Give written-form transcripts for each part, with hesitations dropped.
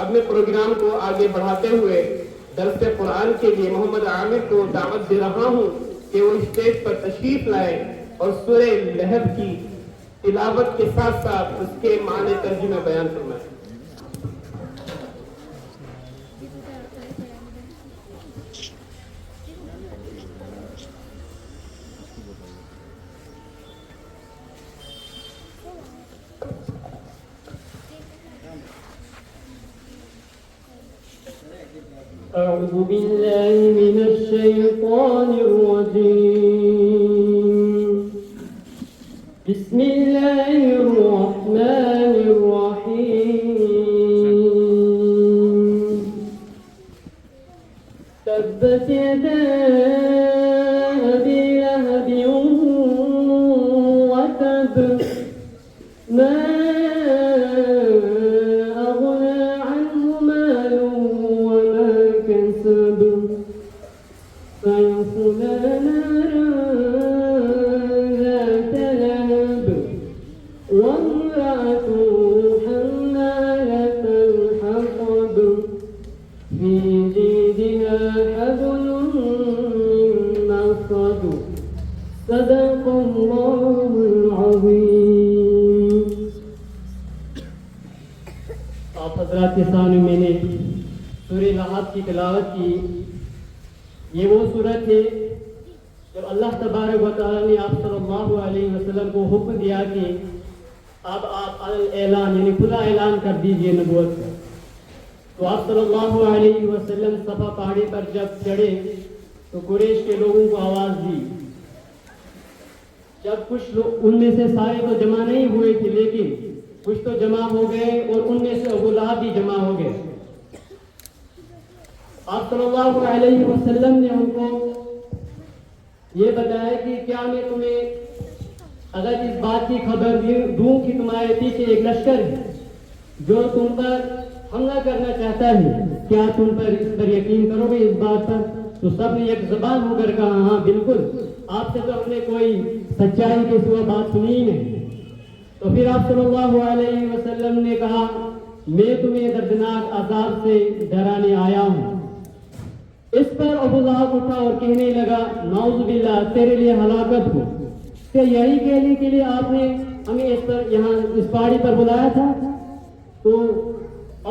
اب میں پروگرام کو آگے بڑھاتے ہوئے درس قرآن کے لیے محمد عامر کو دعوت دے رہا ہوں کہ وہ اسٹیج پر تشریف لائے اور سورہ لہب کی تلاوت کے ساتھ ساتھ اس کے معنی ترجمہ بیان فرمائے۔ أعوذ بالله من الشيطان الرجيم بسم الله الرحمن الرحيم تبت يدا أبي لهب وتب ما سيصلى نارا ذات لهب وامرأته حمالة الحطب في جيدها حبل من مسد صدق الله العظيم۔ آپ حضرات کے سامنے میں نے سورہ لہب کی تلاوت کی۔ یہ وہ صورت ہے جب اللہ تبارک و تعالیٰ نے آپ صلی اللہ علیہ وسلم کو حکم دیا کہ اب آپ اعلان یعنی کھلا اعلان کر دیجئے نبوت کا۔ تو آپ صلی اللہ علیہ وسلم صفا پہاڑی پر جب چڑھے تو قریش کے لوگوں کو آواز دی۔ جب کچھ لوگ ان میں سے سارے تو جمع نہیں ہوئے تھے، لیکن کچھ تو جمع ہو گئے اور ان میں سے ابو لہب بھی جمع ہو گئے۔ آپ صلی اللہ علیہ وسلم نے ان کو یہ بتایا کہ کیا میں تمہیں اگر اس بات کی خبر دوں کہ تمہارے پیچھے ایک لشکر ہے جو تم پر حملہ کرنا چاہتا ہے، کیا تم پر اس پر یقین کرو گے اس بات پر؟ تو سب نے ایک زبان ہو کر کہا ہاں بالکل، آپ سے تو ہم نے کوئی سچائی کے سوا بات سنی ہی نہیں۔ تو پھر آپ صلی اللہ علیہ وسلم نے کہا میں تمہیں دردناک عذاب سے ڈرانے آیا ہوں۔ اس پر ابو لہب اٹھا اور کہنے لگا نعوذ باللہ، تیرے لیے ہلاکت ہو، کہ یہی کہنے کے لیے آپ نے ہمیں اس پہاڑی پر بلایا تھا؟ تو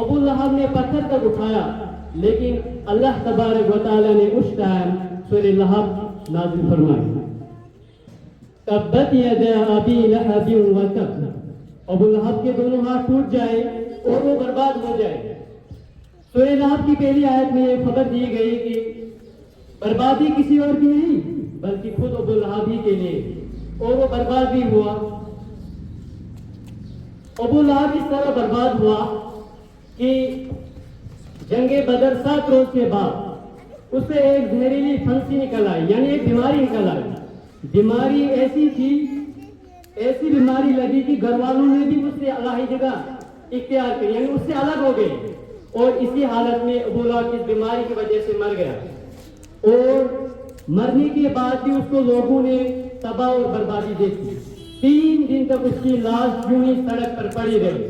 ابو لہب نے پتھر تک اٹھایا، لیکن اللہ تبارک و تعالیٰ نے اس ٹائم سورہ لہب نازل فرمائی۔ تبت یدا ابی لہب وتب، ابو لہب کے دونوں ہاتھ ٹوٹ جائے اور وہ برباد ہو جائے۔ سورہ لہب کی پہلی آیت میں یہ خبر دی گئی کہ بربادی کسی اور کی نہیں بلکہ خود ابو لہب ہی کے لیے، اور وہ برباد بھی ہوا۔ ابو لہب اس طرح برباد ہوا کہ جنگ بدر 7 روز کے بعد اس سے ایک زہریلی پھنسی نکل آئی، یعنی ایک بیماری نکل آئی۔ بیماری ایسی تھی، ایسی بیماری لگی کہ گھر والوں نے بھی اس سے الگ جگہ اختیار کی، یعنی اس سے الگ ہو گئے، اور اسی حالت میں ابو لہب اس بیماری کی وجہ سے مر گیا۔ اور مرنے کے بعد بھی اس کو لوگوں نے تباہ اور بربادی دیکھی۔ 3 دن تک اس کی لاش یوں ہی سڑک پر پڑی رہی۔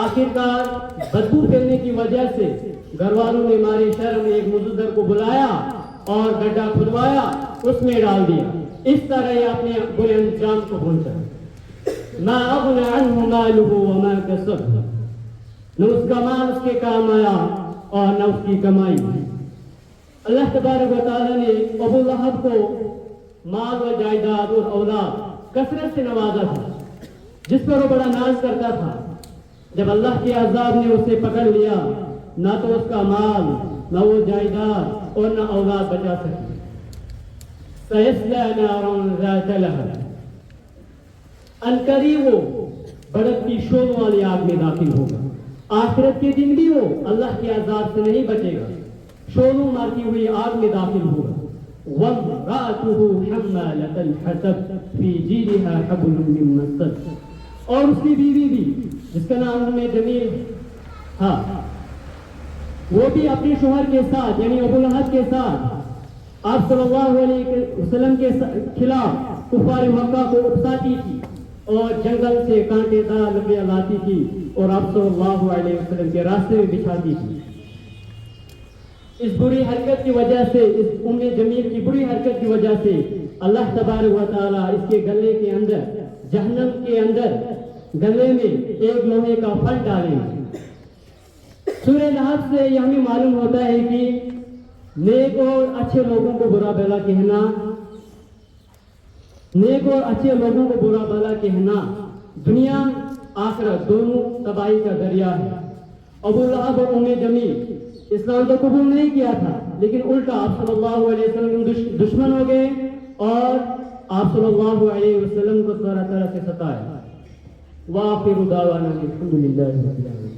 آخرکار بدبو پھیلنے کی وجہ سے گھر والوں نے مارے شرم ایک مزدور کو بلایا اور گڈھا کھدوایا، اس میں ڈال دیا۔ اس طرح یہ اپنے برے انجام کو پہنچا۔ ما اغنى عنه ماله وما كسب، نہ اس کا مال اس کے کام آیا اور نہ اس کی کمائی۔ اللہ تبارک و تعالیٰ نے ابو لہب کو مال و جائیداد اور اولاد کثرت سے نوازا تھا، جس پر وہ بڑا ناز کرتا تھا۔ جب اللہ کے عذاب نے اسے پکڑ لیا، نہ تو اس کا مال، نہ وہ جائیداد اور نہ اولاد بچا سکے۔ سَيَصْلَىٰ نَارًا ذَاتَ لَهَبٍ، عنقریب وہ بھڑکتی شعلوں والی آگ میں داخل ہوگا۔ آخرت کے دن بھی وہ اللہ کے عذاب سے نہیں بچے گا، شعلوں مارتی ہوئی آگ میں داخل ہوگا۔ وَامْرَأَتُهُ حَمَّالَةَ الْحَطَبِ فِي جِيدِهَا حَبْلٌ مِّن مَّسَدٍ، اور اس کی بیوی بھی جس کا نام ہمیں جمیل تھا، وہ بھی اپنے شوہر کے ساتھ یعنی ابو لہب کے ساتھ آپ صلی اللہ علیہ وسلم کے خلاف کفار مکہ کو اکساتی تھی اور جنگل سے کانٹے دار لکڑیاں لاتی تھی اور آپ صلی اللہ علیہ وسلم کے راستے میں بچھاتی تھی. اس بری حرکت کی وجہ سے، اس ام جمیل کی بری حرکت کی وجہ سے اللہ تبارک و تعالیٰ اس کے گلے کے اندر، جہنم کے اندر گلے میں ایک لوہے کا پھل ڈالیں گے. سورہ لہب سے یہ ہمیں معلوم ہوتا ہے کہ نیک اور اچھے لوگوں کو برا بھلا کہنا، نیک اور اچھے لوگوں کو برا بھلا کہنا دنیا آخرت دونوں تباہی کا ذریعہ ہے. ابو لہب اور ام جمیل اسلام تو قبول نہیں کیا تھا، لیکن الٹا آپ صلی اللہ علیہ وسلم کے دشمن ہو گئے اور آپ صلی اللہ علیہ وسلم کو طرح طرح سے ستایا. وآخر دعوانا الحمد للہ رب العالمین.